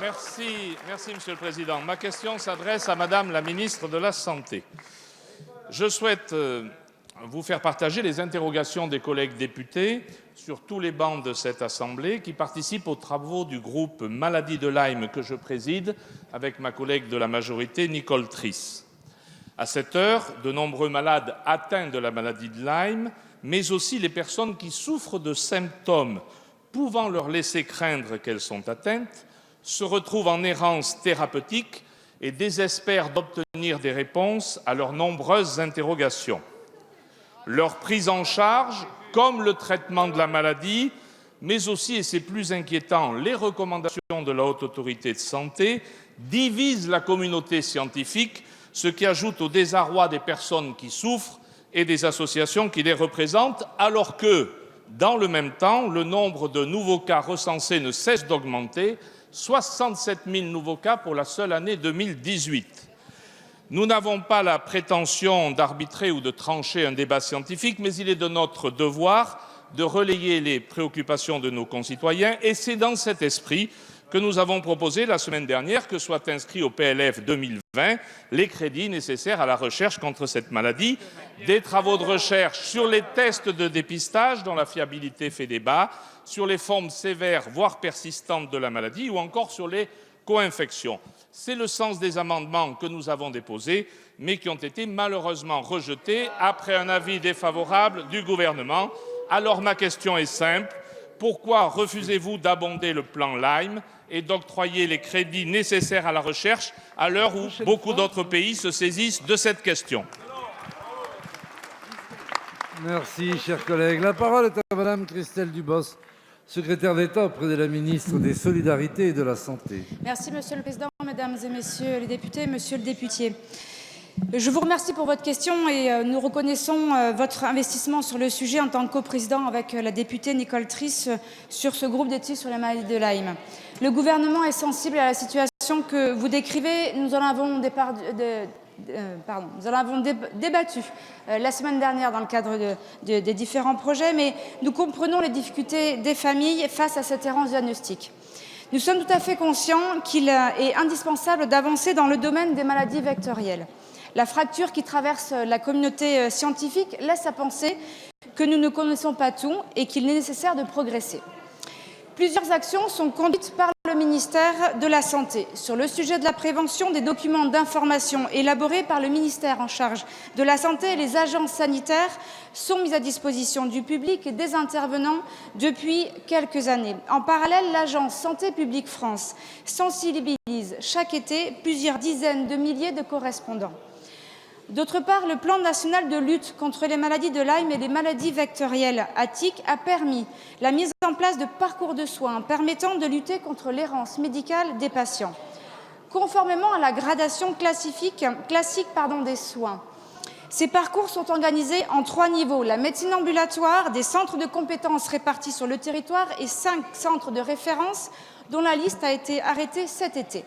Merci, Monsieur le Président. Ma question s'adresse à Madame la ministre de la Santé. Je souhaite vous faire partager les interrogations des collègues députés sur tous les bancs de cette Assemblée qui participent aux travaux du groupe Maladie de Lyme que je préside avec ma collègue de la majorité, Nicole Trisse. À cette heure, de nombreux malades atteints de la maladie de Lyme, mais aussi les personnes qui souffrent de symptômes pouvant leur laisser craindre qu'elles sont atteintes, se retrouvent en errance thérapeutique et désespèrent d'obtenir des réponses à leurs nombreuses interrogations. Leur prise en charge, comme le traitement de la maladie, mais aussi, et c'est plus inquiétant, les recommandations de la Haute Autorité de Santé, divisent la communauté scientifique, ce qui ajoute au désarroi des personnes qui souffrent et des associations qui les représentent, alors que, dans le même temps, le nombre de nouveaux cas recensés ne cesse d'augmenter, 67 000 nouveaux cas pour la seule année 2018. Nous n'avons pas la prétention d'arbitrer ou de trancher un débat scientifique, mais il est de notre devoir de relayer les préoccupations de nos concitoyens et c'est dans cet esprit que nous avons proposé la semaine dernière que soient inscrits au PLF 2020 les crédits nécessaires à la recherche contre cette maladie, des travaux de recherche sur les tests de dépistage dont la fiabilité fait débat, sur les formes sévères voire persistantes de la maladie ou encore sur les co-infections. C'est le sens des amendements que nous avons déposés, mais qui ont été malheureusement rejetés après un avis défavorable du gouvernement. Alors ma question est simple. Pourquoi refusez-vous d'abonder le plan Lyme et d'octroyer les crédits nécessaires à la recherche à l'heure où beaucoup d'autres pays se saisissent de cette question? Merci, cher collègue. La parole est à Madame Christelle Dubos, secrétaire d'État auprès de la ministre des Solidarités et de la Santé. Merci, Monsieur le Président, Mesdames et Messieurs les députés, Monsieur le député. Je vous remercie pour votre question et nous reconnaissons votre investissement sur le sujet en tant que coprésident avec la députée Nicole Trisse sur ce groupe d'études sur la maladie de Lyme. Le gouvernement est sensible à la situation que vous décrivez. Nous en avons débattu la semaine dernière dans le cadre des différents projets, mais nous comprenons les difficultés des familles face à cette errance diagnostique. Nous sommes tout à fait conscients qu'il est indispensable d'avancer dans le domaine des maladies vectorielles. La fracture qui traverse la communauté scientifique laisse à penser que nous ne connaissons pas tout et qu'il est nécessaire de progresser. Plusieurs actions sont conduites par le ministère de la Santé. Sur le sujet de la prévention, des documents d'information élaborés par le ministère en charge de la Santé et les agences sanitaires sont mis à disposition du public et des intervenants depuis quelques années. En parallèle, l'agence Santé publique France sensibilise chaque été plusieurs dizaines de milliers de correspondants. D'autre part, le plan national de lutte contre les maladies de Lyme et les maladies vectorielles attiques a permis la mise en place de parcours de soins permettant de lutter contre l'errance médicale des patients. Conformément à la gradation classique des soins, ces parcours sont organisés en 3 niveaux. La médecine ambulatoire, des centres de compétences répartis sur le territoire et 5 centres de référence dont la liste a été arrêtée cet été.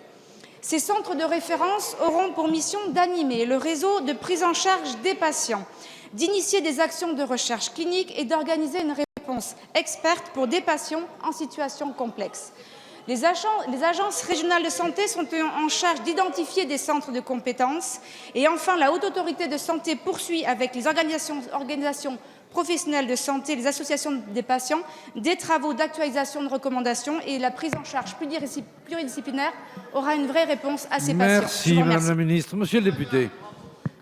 Ces centres de référence auront pour mission d'animer le réseau de prise en charge des patients, d'initier des actions de recherche clinique et d'organiser une réponse experte pour des patients en situation complexe. Les agences régionales de santé sont en charge d'identifier des centres de compétences. Et enfin, la Haute Autorité de Santé poursuit avec les organisations professionnels de santé, les associations des patients, des travaux d'actualisation de recommandations et la prise en charge pluridisciplinaire aura une vraie réponse à ces patients. Merci, Madame la Ministre. Monsieur le député.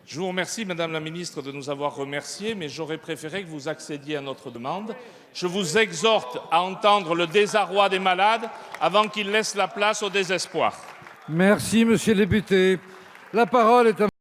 Je vous remercie, Madame la Ministre, de nous avoir remerciés, mais j'aurais préféré que vous accédiez à notre demande. Je vous exhorte à entendre le désarroi des malades avant qu'ils laissent la place au désespoir. Merci, Monsieur le député. La parole est à